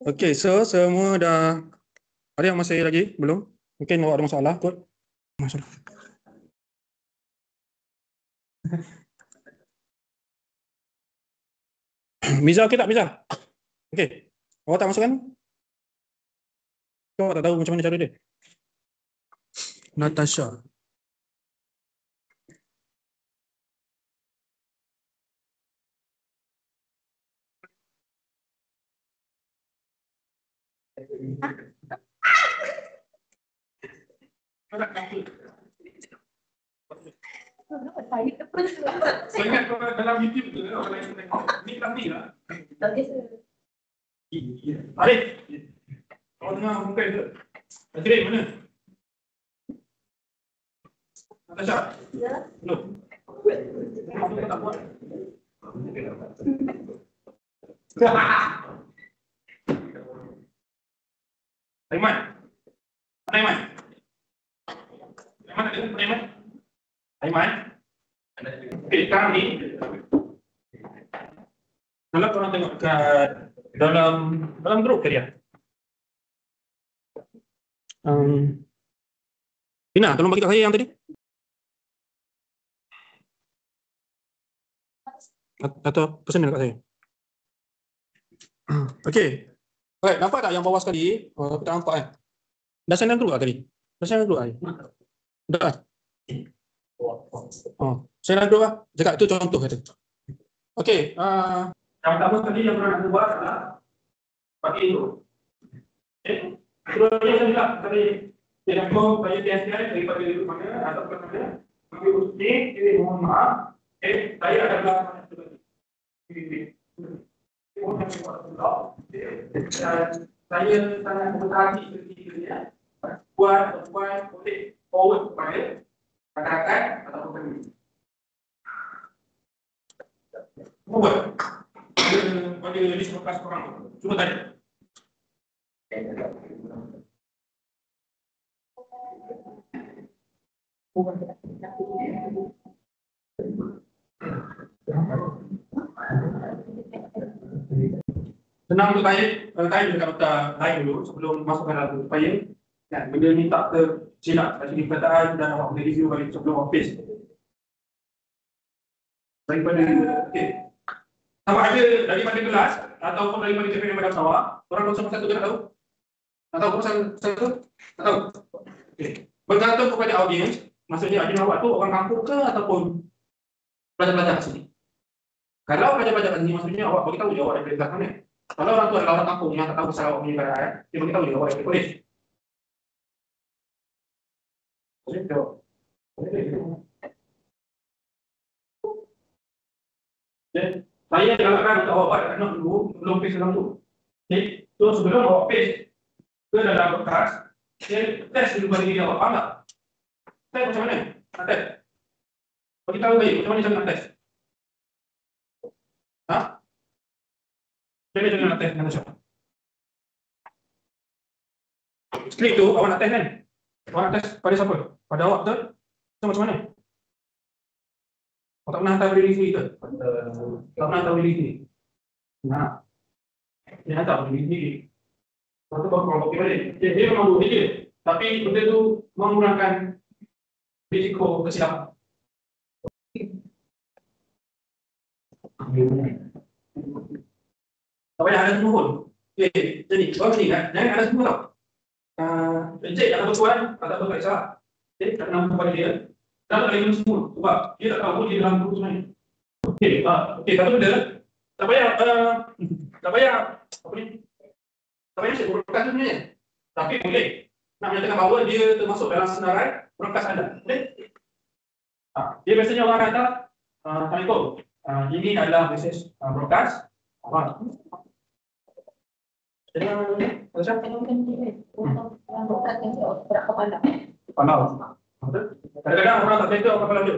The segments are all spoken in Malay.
Okey, so semua dah ada yang masih lagi? Belum? Mungkin awak ada masalah kot. Masalah. Miza okey tak Miza? Okey. Awak tak masuk kan? Awak tak tahu macam mana cara dia? Natasha. Saya ingat dalam YouTube tu orang lain tengok. Ni kelas ni lah. Arif. Kau tengah muka tu. Arif mana? Natasha. Ya. Belum. Kamu tak buat. Aiman. Aiman. Aiman ada Aiman? Aiman. Okey, sekarang ni kalau korang tengok kat dalam grup ke dia? Tina, tolong bagi kat saya yang tadi. Atau personal kat saya. Okey. Alright, nampak tak yang bawah sekali? Aku tak nampak kan? Dah send dalam grup tak tadi? Dah send dalam grup tadi? Dah kan? Send dalam grup lah. Cakap tu contoh kata. Okey. Yang pertama tadi yang korang nak buat adalah pakai itu. Okey. Terus saya bilang tadi dia nak go bagi TSI daripada itu mana atau ke mana. Ambil uji, jadi mohon maaf. Saya adalah saya sangat memperhati ketika buat boleh forward kepada rakan-rakan atau pembeli. Buat pada list bekas korang. Cuba tanya. Senang untuk tanya dekat doktor lain dulu sebelum masuk ke dalam supaya benda ni tak tersilap dari segi perkataan dan awak boleh review balik sebelum awak paste. Daripada okey. Sama ada daripada kelas ataupun daripada KPM pada awak, orang konsum satu tak tahu? Atau konsum satu? Tak tahu. Okey. Bergantung kepada audiens, maksudnya audiens awak tu orang kampung ke ataupun pelajar-pelajar kat sini. Kalau pelajar-pelajar kat sini maksudnya awak bagi tahu je awak daripada kelas mana. Kalau orang tu adalah orang kampung yang tak tahu pasal awak punya keadaan, dia bagi tahu je awak daripada kolej. Boleh jawab. Dan saya galakkan untuk awak buat anak dulu sebelum paste dalam tu. Okay. So sebelum awak paste ke dalam bekas, saya test dulu bagi diri awak, faham tak? Test macam mana? Nak test? Bagi tahu baik macam mana cara nak test? Ha? Macam mana cara nak test dengan siapa? Skrip tu awak nak test kan? Awak nak test pada siapa? Pada awak betul? So macam mana? Awak tak pernah hantar diri sendiri ke? Tak pernah hantar diri sendiri? Nah. Dia hantar diri sendiri. Lepas tu baru korang balik. Dia memang buat dia. Tapi benda tu mengurangkan risiko kesilapan. Tak payah ada semua pun. Okay, jadi baru ni kan, jangan ada semua tau. Encik tak berkuat, tak berkuat salah. Okay, tak kenal kepada dia. Dan tak boleh semua. Sebab dia tak tahu dia dalam grup sebenarnya. Okay, satu benda. Tak payah, apa ni? Tak payah cek broadcast tu sebenarnya. Tapi boleh. Nak menyatakan bahawa dia termasuk dalam senarai broadcast anda. Boleh? Dia biasanya orang kata, Assalamualaikum. Ini adalah mesej broadcast. Kadang-kadang orang tak cakap apa kepala dia.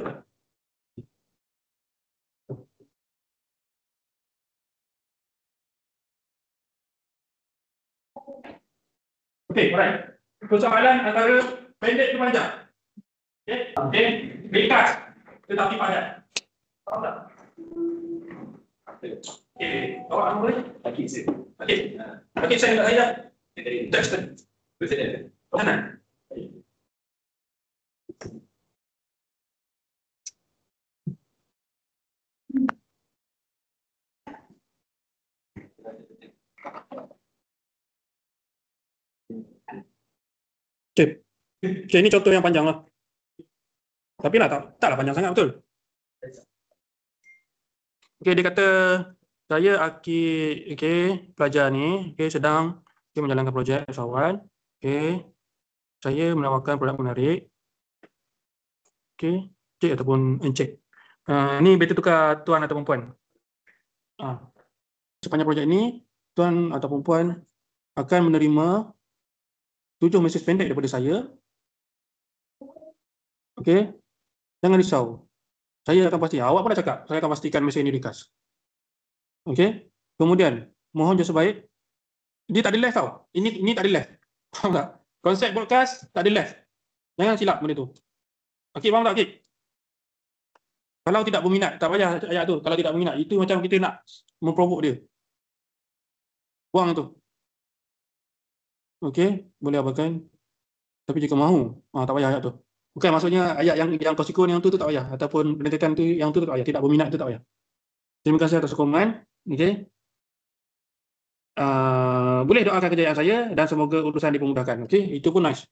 Okey, alright. Persoalan antara pendek ke panjang. Okey, ringkas tetapi padat. Faham tak? Okey, awak nama boleh? Lagi sikit. Okey. Okey, saya Dexter. Sana. Okey. Okey, ini contoh yang panjang lah. Tapi lah taklah panjang sangat, betul. Okey, dia kata saya pelajar ni sedang menjalankan projek usahawan. Okey. Saya menawarkan produk menarik. Okey, cek ataupun encik. Ni betul tukar tuan ataupun puan. Sepanjang projek ini, tuan ataupun puan akan menerima 7 mesej pendek daripada saya. Okey, jangan risau. Saya akan pastikan. Awak pun dah cakap, saya akan pastikan mesej ini dikas. Okey. Kemudian, mohon jasa baik. Dia tak ada left tau. Ini tak ada left. Faham tak? Konsep broadcast tak ada left. Jangan silap benda tu. Okey, faham tak? Okey. Kalau tidak berminat, tak payah ayat tu. Kalau tidak berminat, itu macam kita nak memprovok dia. Buang tu. Okey, boleh abaikan. Tapi jika mahu, tak payah ayat tu. Bukan maksudnya ayat yang konsekuen yang tu tak payah, ataupun pendetekan tu yang tu tak payah, tidak berminat tu tak payah. Terima kasih atas sokongan. Okey. Boleh doakan kejayaan saya dan semoga urusan dipermudahkan. Okey, itu pun nice.